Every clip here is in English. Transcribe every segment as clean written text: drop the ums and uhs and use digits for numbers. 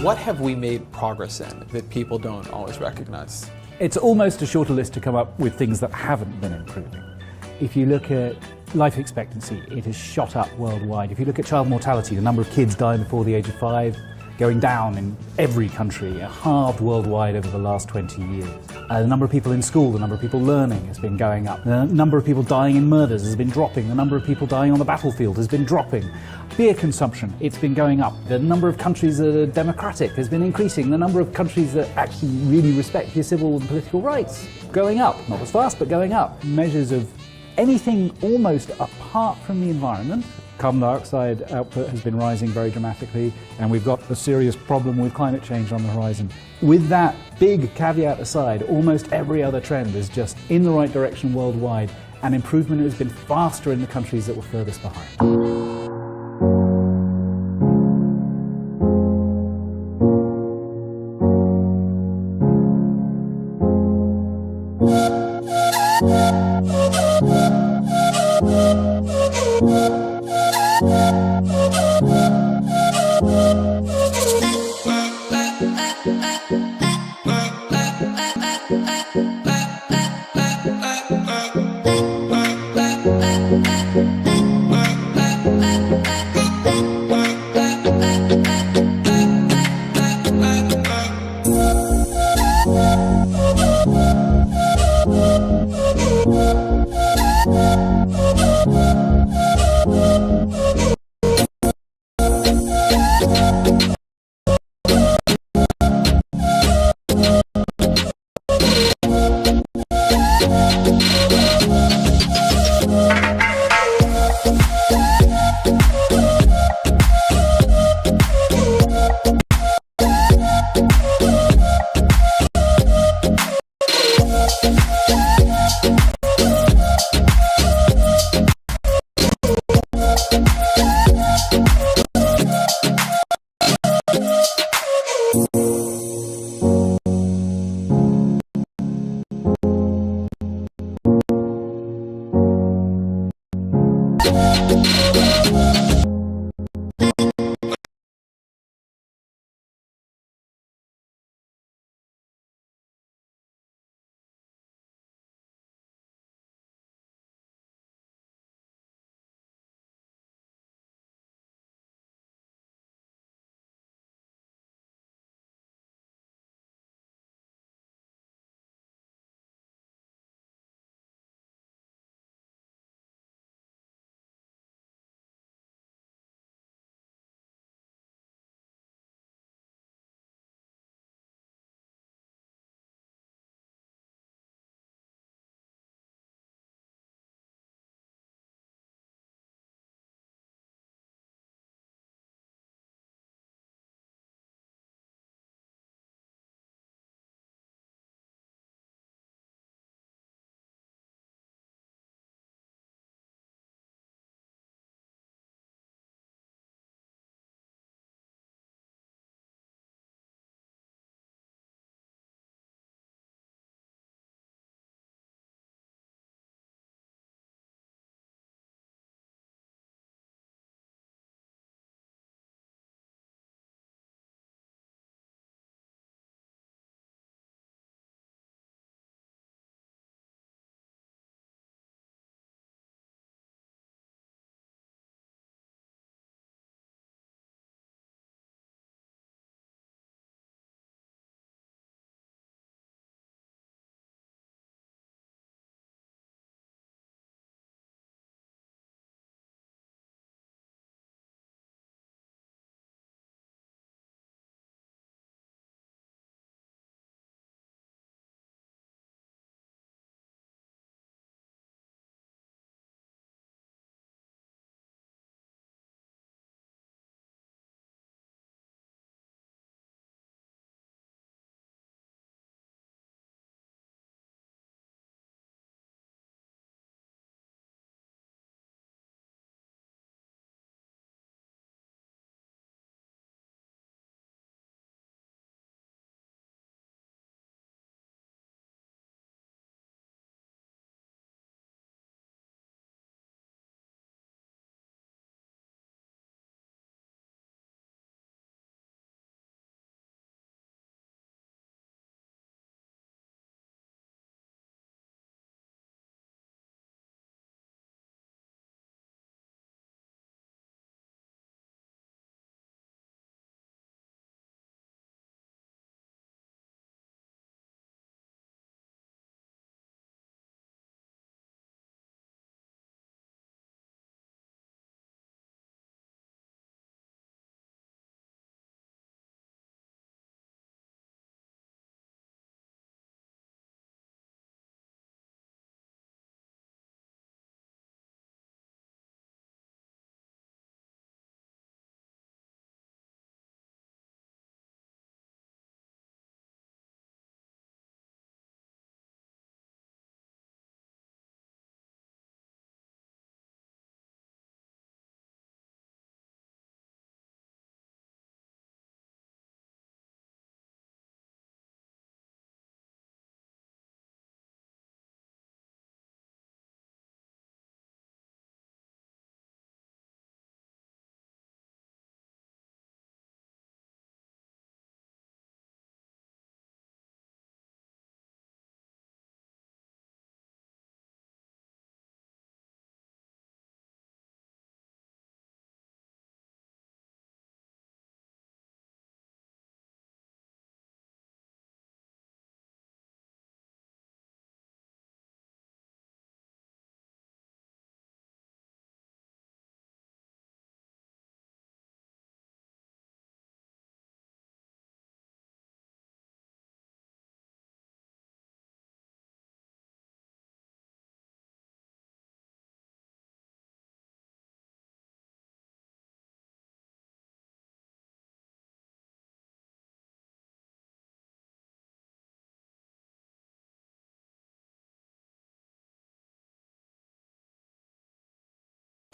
What have we made progress in that people don't always recognize? It's almost a shorter list to come up with things that haven't been improving. If you look at life expectancy, it has shot up worldwide. If you look at child mortality, the number of kids dying before the age of 5, going down in every country, halved worldwide over the last 20 years. The number of people in school, the number of people learning has been going up. The number of people dying in murders has been dropping. The number of people dying on the battlefield has been dropping. Beer consumption, it's been going up. The number of countries that are democratic has been increasing. The number of countries that actually really respect your civil and political rights, going up. Not as fast, but going up. Measures of anything almost apart from the environment. Carbon dioxide output has been rising very dramatically, and we've got a serious problem with climate change on the horizon. With that big caveat aside, almost every other trend is just in the right direction worldwide, and improvement has been faster in the countries that were furthest behind.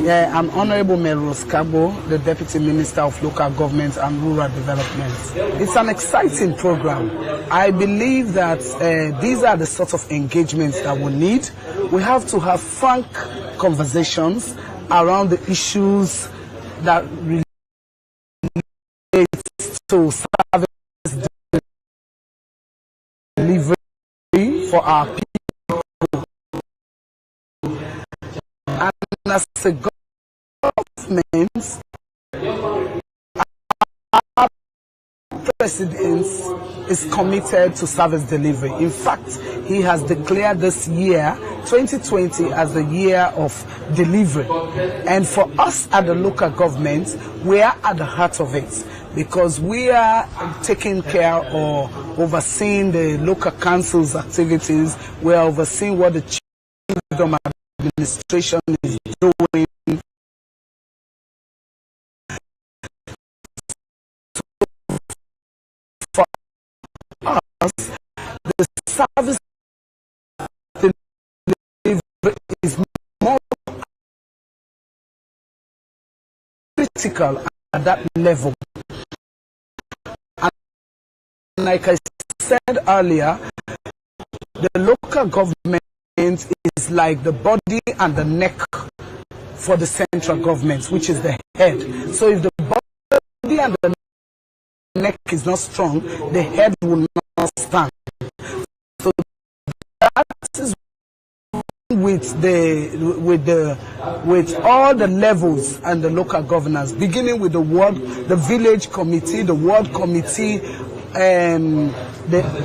Yeah, I'm Honorable Melrose Cabo, the Deputy Minister of Local Government and Rural Development. It's an exciting program. I believe that these are the sorts of engagements that we need. We have to have frank conversations around the issues that relate to service delivery for our people. And as a government, our president is committed to service delivery. In fact, he has declared this year, 2020, as the year of delivery. And for us at the local government, we are at the heart of it, because we are taking care or overseeing the local council's activities. We are overseeing what the Chief Administration is doing. For us, the service delivery is more critical at that level. And like I said earlier, the local government is like the body and the neck for the central government, which is the head. So if the body and the neck is not strong, the head will not stand. So that is with all the levels and the local governance, beginning with the village committee, the ward committee,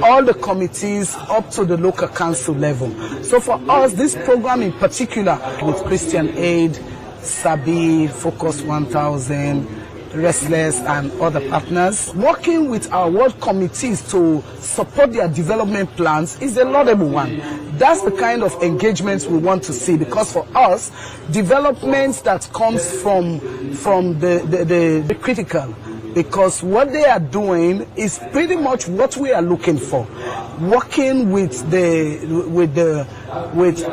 all the committees up to the local council level. So for us, this program in particular, with Christian Aid, SABI, Focus 1000, Restless and other partners, working with our ward committees to support their development plans is a laudable one. That's the kind of engagements we want to see, because for us, developments that comes from the critical, because what they are doing is pretty much what we are looking for. Working with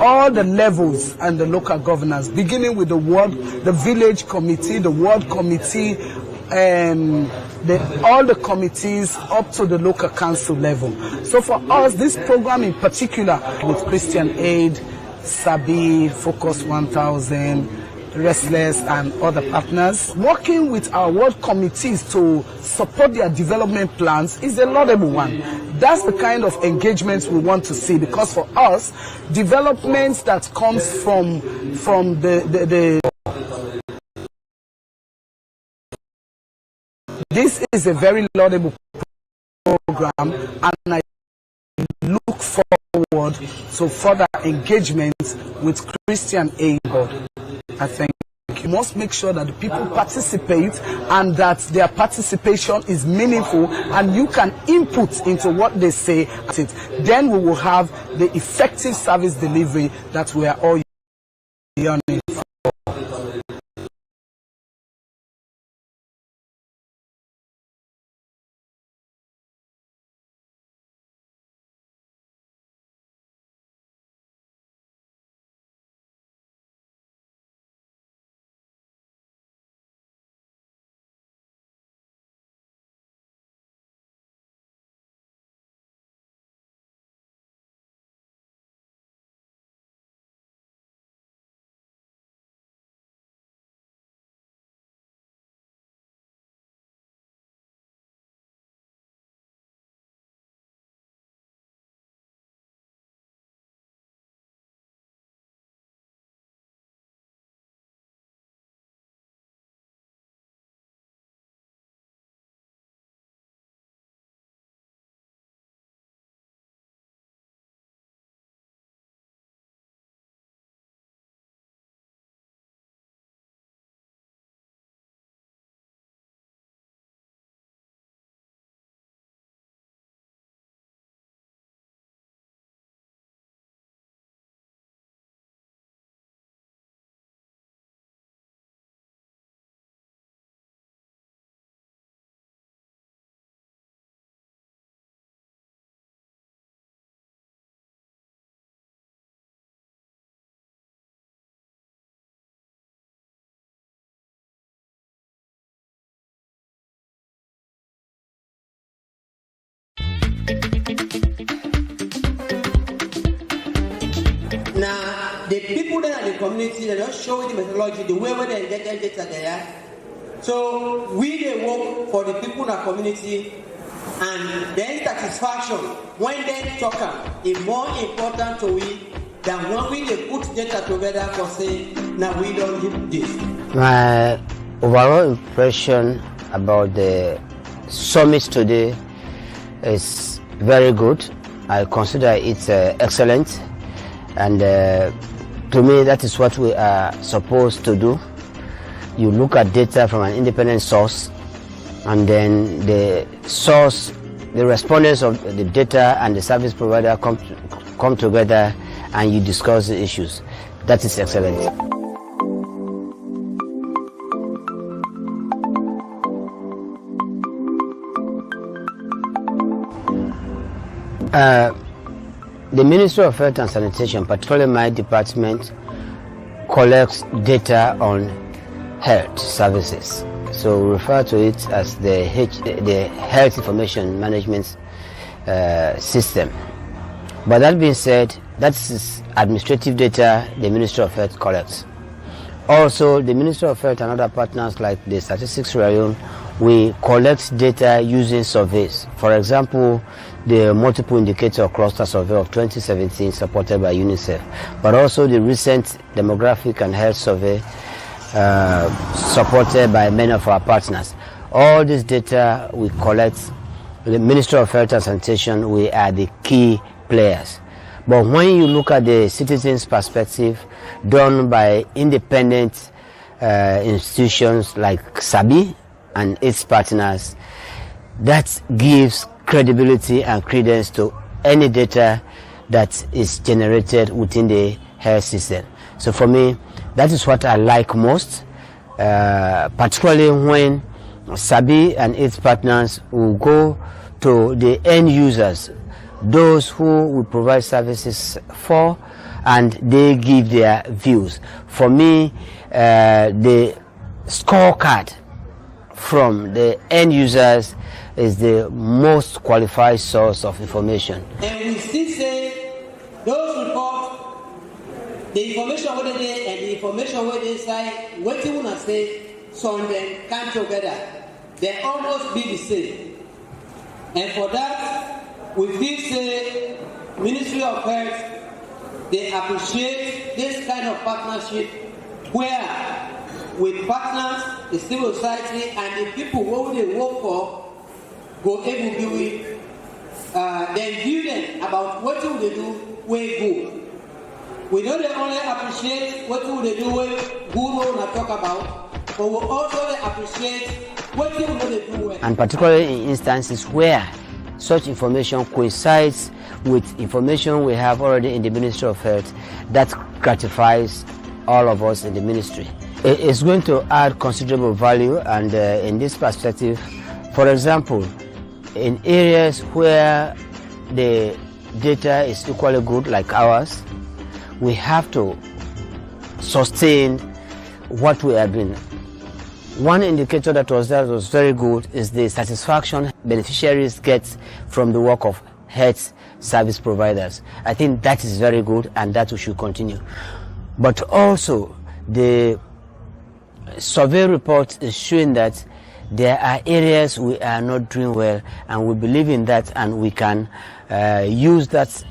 all the levels and the local governance, beginning with the village committee, the ward committee, all the committees up to the local council level. So for us, this program in particular, with Christian Aid, SABI, Focus 1000, Restless and other partners, working with our ward committees to support their development plans is a laudable one. That's the kind of engagements we want to see, because for us, developments that comes from this is a very laudable program, and I look forward to further engagements with Christian Aid. I think you must make sure that the people participate and that their participation is meaningful and you can input into what they say. Then we will have the effective service delivery that we are all yearning people that are in the community, they just show the methodology, the way where they get their data there. So we they work for the people in our community, and their satisfaction when they talk is more important to we than when we they put data together for say, now we don't need this. My overall impression about the summit today is very good. I consider it excellent, and to me that is what we are supposed to do. You look at data from an independent source, and then the source, the respondents of the data and the service provider come together, and you discuss the issues. That is excellent. The Ministry of Health and Sanitation, particularly my department, collects data on health services. So we refer to it as the Health Information Management System. But that being said, that's administrative data the Ministry of Health collects. Also, the Ministry of Health and other partners like the Statistics Leone, we collect data using surveys. For example, the multiple indicator cluster survey of 2017 supported by UNICEF, but also the recent demographic and health survey supported by many of our partners. All this data we collect, the Ministry of Health and Sanitation, we are the key players. But when you look at the citizens' perspective done by independent institutions like SABI and its partners, that gives credibility and credence to any data that is generated within the health system. So for me, that is what I like most, particularly when SABI and its partners will go to the end users, those who we provide services for, and they give their views. For me, the scorecard from the end users is the most qualified source of information. And we still say those reports, the information where they and the information where they say, what you wanna say, so them come together, they almost be the same. And for that, we feel say Ministry of Health, they appreciate this kind of partnership where with partners, the civil society, and the people who they work for go able to do it, then view them about what do they do, where good. We don't only appreciate what do they do, where good we not talk about, but we also appreciate what do they do well. And particularly in instances where such information coincides with information we have already in the Ministry of Health, that gratifies all of us in the ministry. It's going to add considerable value, and in this perspective, for example, in areas where the data is equally good like ours, we have to sustain what we have been. One indicator that was very good is the satisfaction beneficiaries get from the work of health service providers. I think that is very good, and that we should continue. But also, the survey report is showing that there are areas we are not doing well, and we believe in that, and we can use that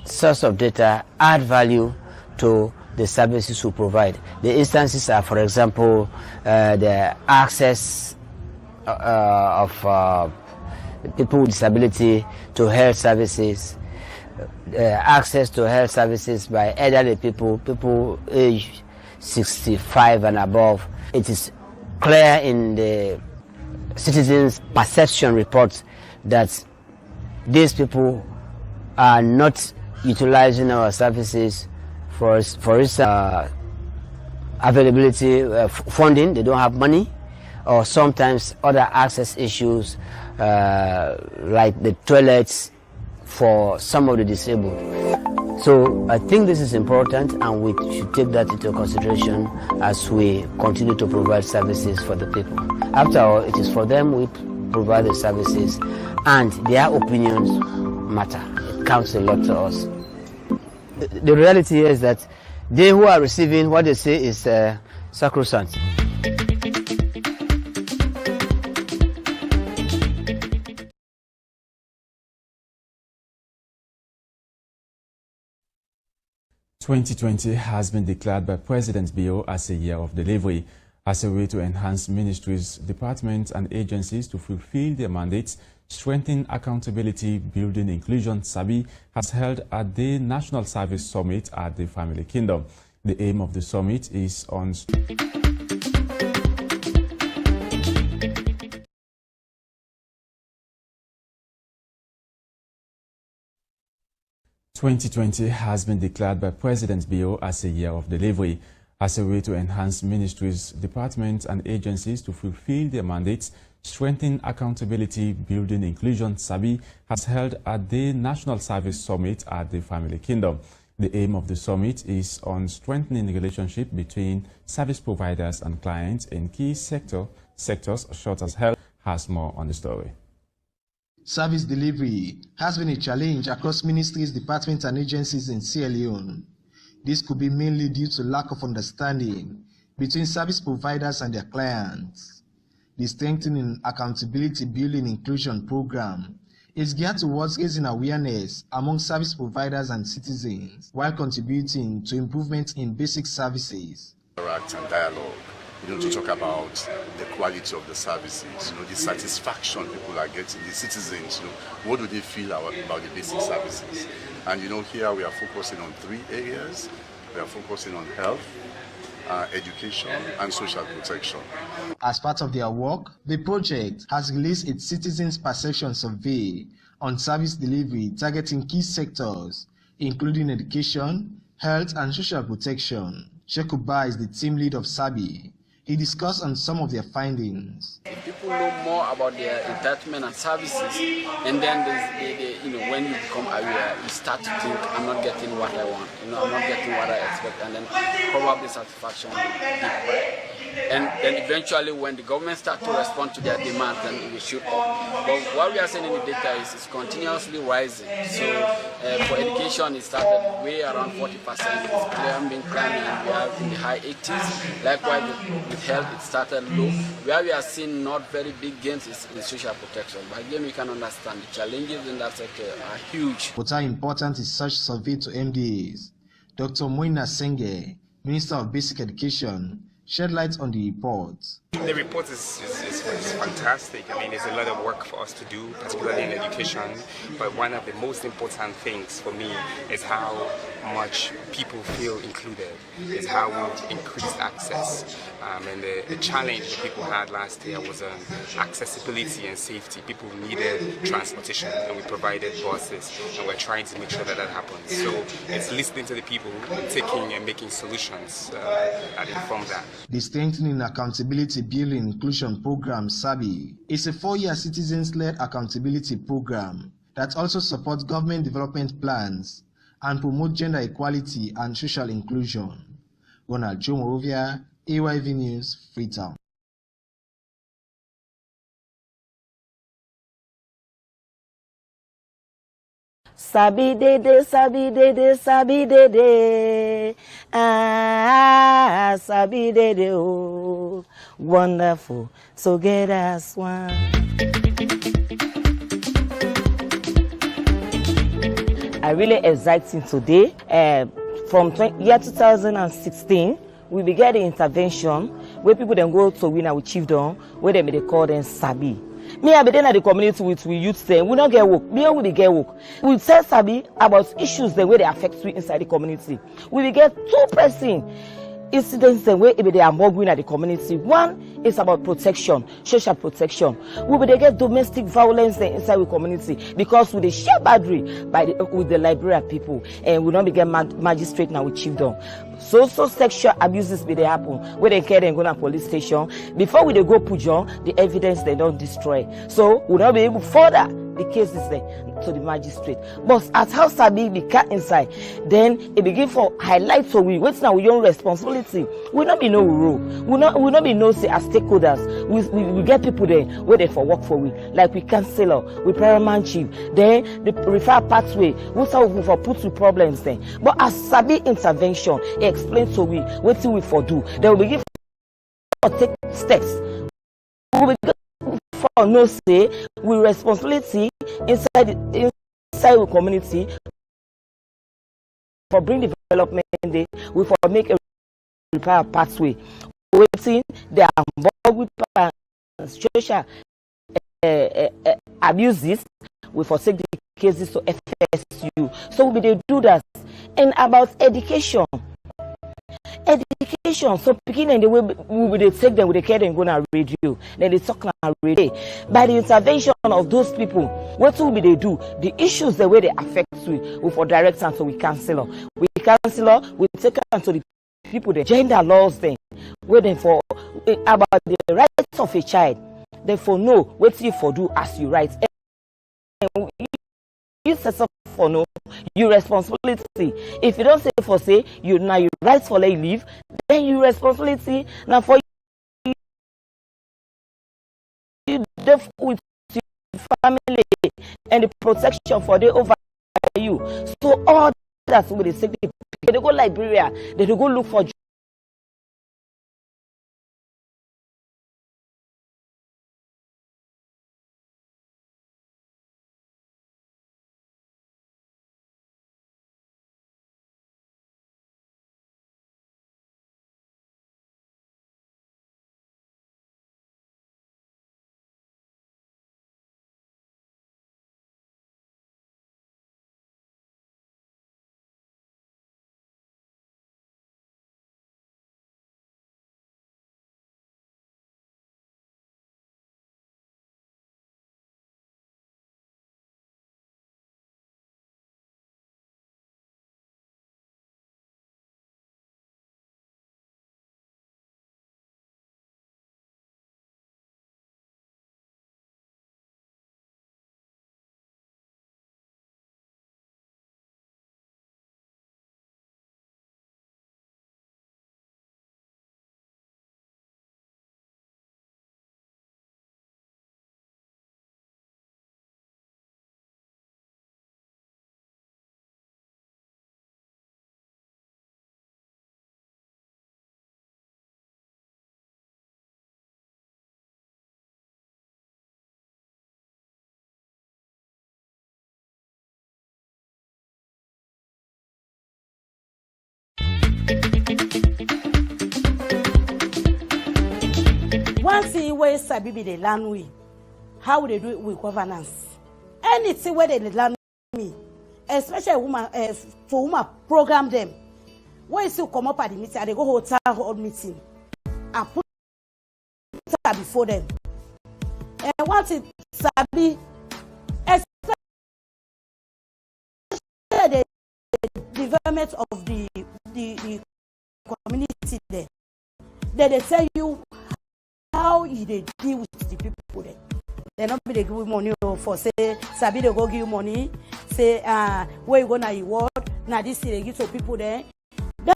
source of data, add value to the services we provide. The instances are, for example, the access of people with disability to health services, access to health services by elderly people aged 65 and above. It is clear in the citizens' perception reports that these people are not utilizing our services for its availability, funding. They don't have money, or sometimes other access issues like the toilets for some of the disabled. So I think this is important, and we should take that into consideration as we continue to provide services for the people. After all, it is for them we provide the services, and their opinions matter. It counts a lot to us. The reality is that They who are receiving, what they say is sacrosanct. "2020 has been declared by President Bio as a year of delivery. As a way to enhance ministries, departments and agencies to fulfill their mandates, strengthen accountability, building inclusion, SABI has held at the National Service Summit at the Family Kingdom. The aim of the summit is on 2020 has been declared by President Bio as a year of delivery. As a way to enhance ministries, departments and agencies to fulfill their mandates, strengthen accountability, building inclusion, SABI has held at the National Service Summit at the Family Kingdom. The aim of the summit is on strengthening the relationship between service providers and clients in key sectors. Short as Health has more on the story. Service delivery has been a challenge across ministries, departments and agencies in Sierra Leone. This could be mainly due to lack of understanding between service providers and their clients. The Strengthening Accountability Building Inclusion program is geared towards raising awareness among service providers and citizens while contributing to improvement in basic services. Interact and dialogue, to talk about the quality of the services, the satisfaction people are getting, the citizens, what do they feel about the basic services. And here we are focusing on 3 areas. We are focusing on health, education and social protection. As part of their work, the project has released its Citizens Perception Survey on service delivery targeting key sectors, including education, health and social protection. Shekuba is the team lead of SABI. He discussed on some of their findings. If people know more about their entitlement and services, and then when you become aware, you start to think, I'm not getting what I want, I'm not getting what I expect, and then probably satisfaction will be right. And then eventually when the government starts to respond to their demands, then it will shoot up. But what we are seeing in the data is it's continuously rising. So for education, it started way around 40%. It's climbing, we are in the high 80s. Likewise, with health, it started low. Where we are seeing not very big gains is in social protection. But again, we can understand the challenges in that sector are huge. What how important is such survey to MDAs? Dr. Moina Senge, Minister of Basic Education, shed light on the report. The report is fantastic. I mean, there's a lot of work for us to do, particularly in education. But one of the most important things for me is how much people feel included, is how we've increased access. And the challenge that people had last year was accessibility and safety. People needed transportation, and we provided buses, and we're trying to make sure that that happens. So it's listening to the people, taking and making solutions that inform that. The Strengthening Accountability Building Inclusion Program, SABI, is a 4-year citizens-led accountability program that also supports government development plans and promotes gender equality and social inclusion. Ronald Jomorovia, AYV News, Freetown. Sabi dede, sabi dede, sabi dede. Ah, sabi dede, oh, wonderful, together as one. I really exciting today. From year 2016, we began the intervention where people then go to winner with chiefdom, where they call them SABI. Me, I be there at the community with youth them. We don't get work. Me, we will get work. We tell SABI about issues the way they affect you inside the community. We will get 2 pressing incidents the way they are more at the community. One is about protection, social protection. We will get domestic violence inside the community because we share boundary with the Liberia people, and we don't begin magistrate now with chiefdom. So sexual abuses be they happen where they carry and go to police station. Before we they go put on the evidence they don't destroy. So we not be able further the cases to the magistrate. But as how SABI be cut inside, then it begin for highlight so we wait now we own responsibility. We not be no rule. We not be no say as stakeholders. We get people there where they for work for we like we councillor, we paramount chief, then the refer pathway, we for put to problems then. But as SABI intervention, it explains so we what we for do. Then we begin for take steps. We for no say with responsibility inside the community for bring development day, we for make a repair pathway. Waiting they are involved with social abuses, we forsake the cases to FSU. So we they do that. And about education. So beginning the way we they take them, we they care them go on radio, then they talk on radio. By the intervention of those people, what will they do? The issues the way they affect we for direct answer we counsellor. We take answer to the people the gender laws then, waiting for about the rights of a child. Therefore, no, what you for do as you write. You set up for no, your responsibility. If you don't say for say, you now you rights for let you leave, then your responsibility now for you with your family and the protection for the over you. So all that's what they say. They go Liberia, they go look for. One thing where SABI be the land we, how would they do it with governance? Anything where they land me, especially woman for woman program them. When you still come up at the meeting, they go hotel hall meeting and put that before them. And one thing SABI, especially the development of the community there, they tell you how they deal with the people there. They not be they give you money for say SABI they go give you money. Say where you go now you work. Now this thing they give to people there. They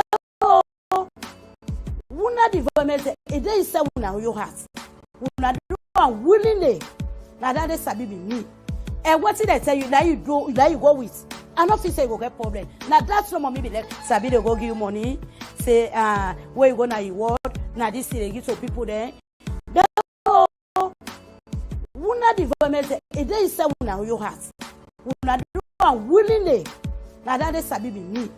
una development it dey say una your heart. Una do willingly. Now that is SABI be me. And what did they tell you? Now you go with. I not feel say you go get problem. Now that's no mommy be like SABI they go give you money. Say where you go now you work. Now this thing they give to people there. Una development it dey say una your heart. Una do willingly. Now that is SABI be me.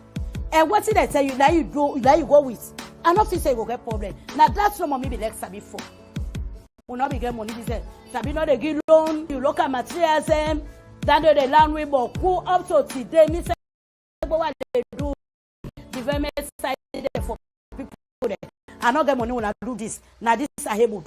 And what did they tell you? Now you go with. I not feel say you go get problem. Now that's no mommy be like SABI for. We not be get money business. SABI not they give loan, you look at materials them. That they land we but who up to today me say what they do development side there for people there. I not get money when I do this. Now this I able to.